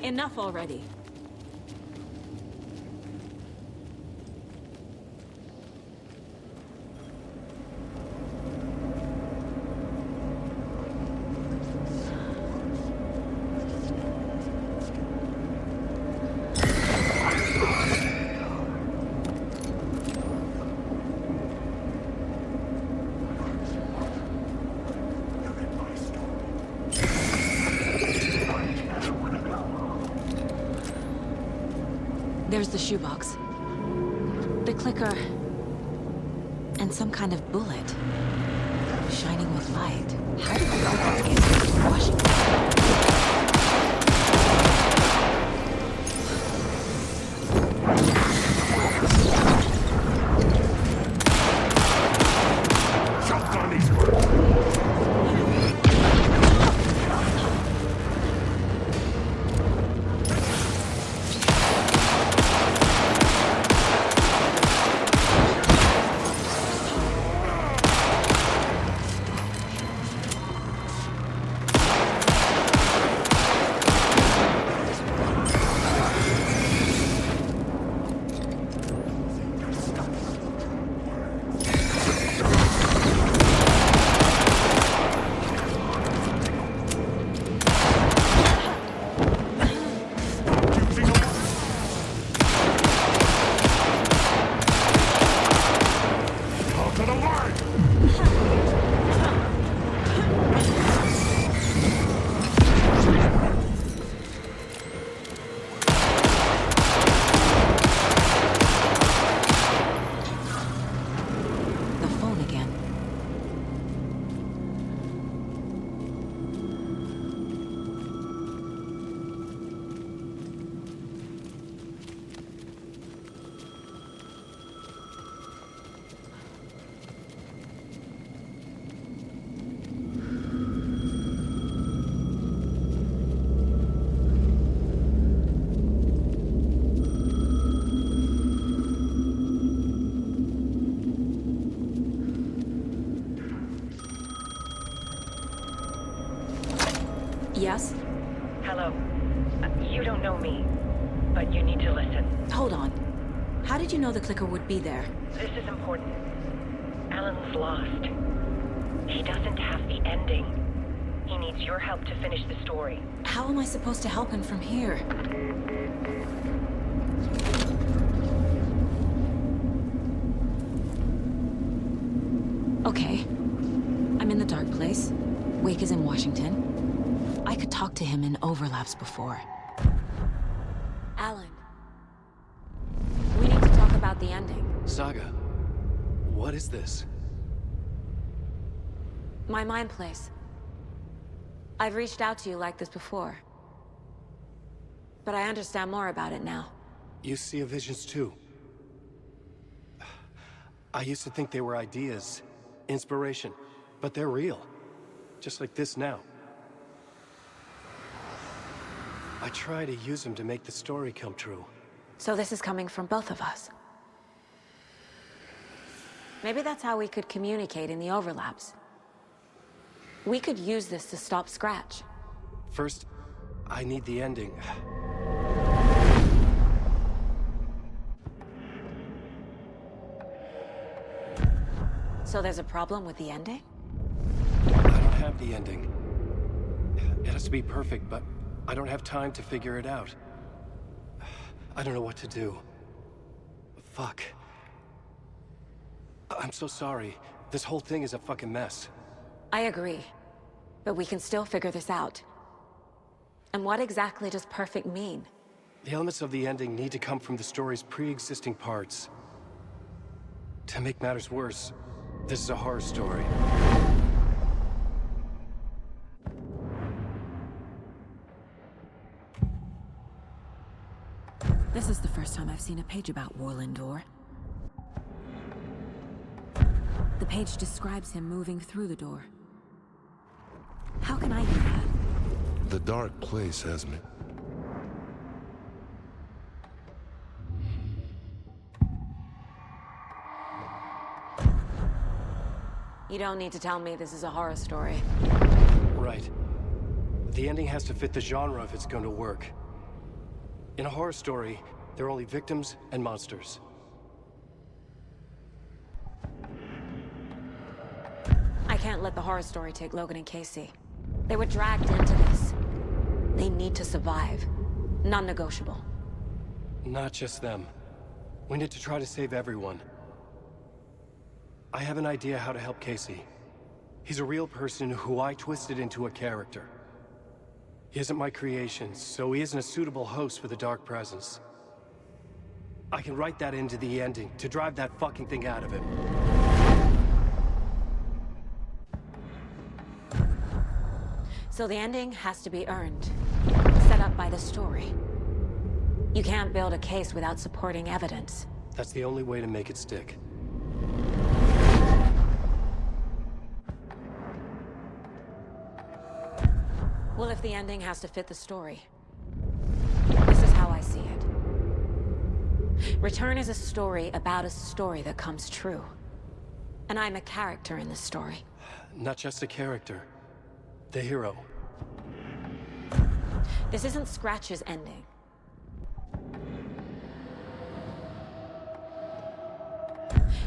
Enough already. There's the shoebox. The clicker. And some kind of bullet. Shining with light. How did the clicker get to Washington? Yes? Hello. You don't know me, but you need to listen. Hold on. How did you know the clicker would be there? This is important. Alan's lost. He doesn't have the ending. He needs your help to finish the story. How am I supposed to help him from here? Okay. I'm in the dark place. Wake is in Washington. I could talk to him in overlaps before. Alan. We need to talk about the ending. Saga, what is this? My mind place. I've reached out to you like this before. But I understand more about it now. You see visions too. I used to think they were ideas, inspiration, but they're real. Just like this now. I try to use them to make the story come true. So this is coming from both of us. Maybe that's how we could communicate in the overlaps. We could use this to stop Scratch. First, I need the ending. So there's a problem with the ending? I don't have the ending. It has to be perfect, but I don't have time to figure it out. I don't know what to do. Fuck. I'm so sorry. This whole thing is a fucking mess. I agree. But we can still figure this out. And what exactly does perfect mean? The elements of the ending need to come from the story's pre-existing parts. To make matters worse, this is a horror story. This is the first time I've seen a page about Warlindor. The page describes him moving through the door. How can I do that? The dark place has me. You don't need to tell me this is a horror story. Right. The ending has to fit the genre if it's going to work. In a horror story, there are only victims and monsters. I can't let the horror story take Logan and Casey. They were dragged into this. They need to survive. Non-negotiable. Not just them. We need to try to save everyone. I have an idea how to help Casey. He's a real person who I twisted into a character. He isn't my creation, so he isn't a suitable host for the Dark Presence. I can write that into the ending to drive that fucking thing out of him. So the ending has to be earned. Set up by the story. You can't build a case without supporting evidence. That's the only way to make it stick. Well, if the ending has to fit the story, this is how I see it. Return is a story about a story that comes true. And I'm a character in this story. Not just a character. The hero. This isn't Scratch's ending.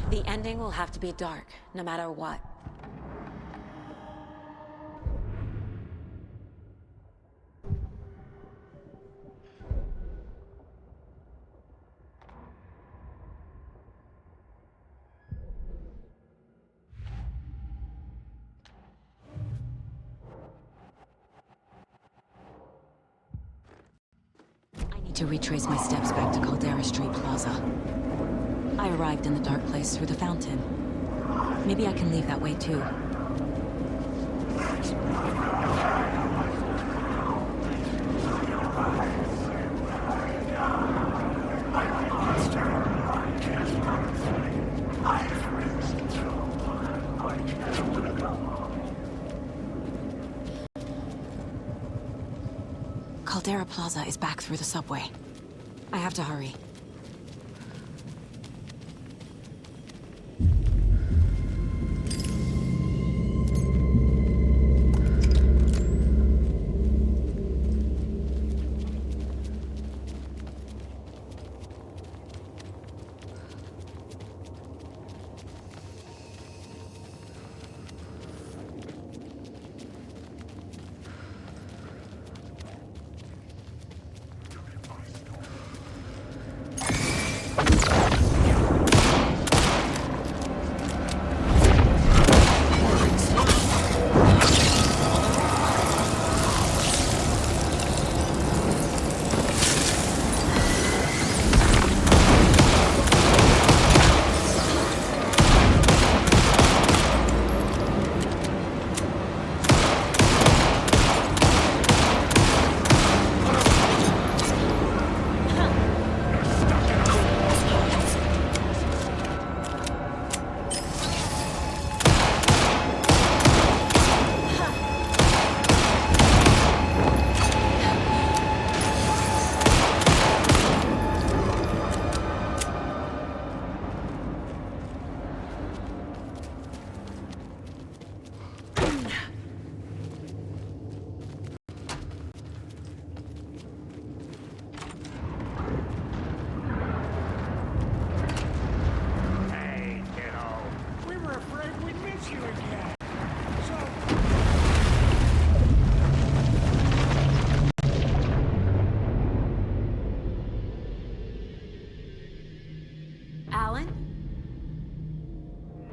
The ending will have to be dark, no matter what. I need to retrace my steps back to Caldera Street Plaza. I arrived in the dark place through the fountain. Maybe I can leave that way too. Caldera Plaza is back through the subway. I have to hurry.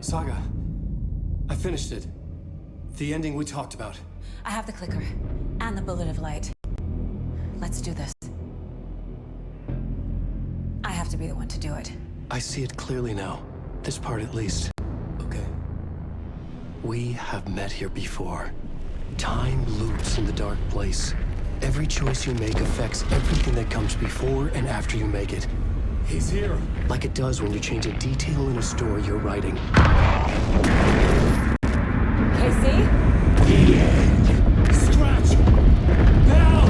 Saga, I finished it. The ending we talked about. I have the clicker and the bullet of light. Let's do this. I have to be the one to do it. I see it clearly now. This part at least. Okay. We have met here before. Time loops in the dark place. Every choice you make affects everything that comes before and after you make it. He's here. Like it does when you change a detail in a story you're writing. Casey? Scratch! Now!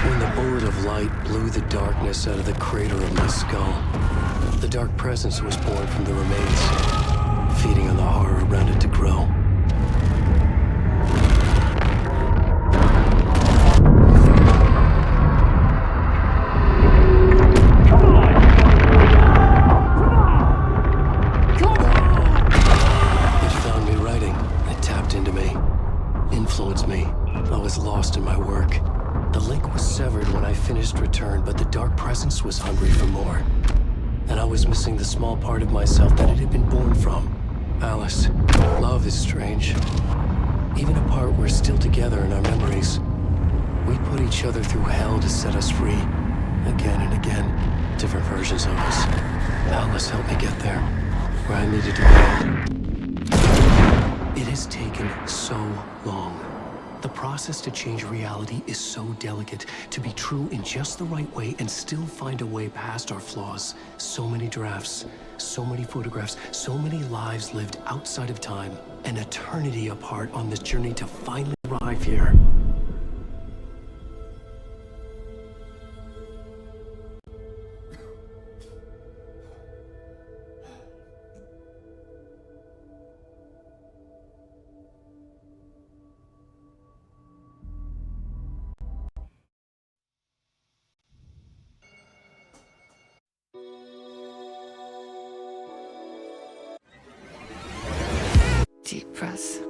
When the bullet of light blew the darkness out of the crater of my skull, The dark presence was born from the remains, feeding on the horror around it to grow. It found me writing. It tapped into me, influenced me. I was lost in my work. The link was severed when I finished Return, but the dark presence was hungry for more. And I was missing the small part of myself that it had been born from. Alice, love is strange. Even apart, we're still together in our memories. We put each other through hell to set us free. Again and again, different versions of us. Alice helped me get there, where I needed to go. It has taken so long. The process to change reality is so delicate, to be true in just the right way and still find a way past our flaws. So many drafts, so many photographs, so many lives lived outside of time, an eternity apart on this journey to finally arrive here. Deep breaths.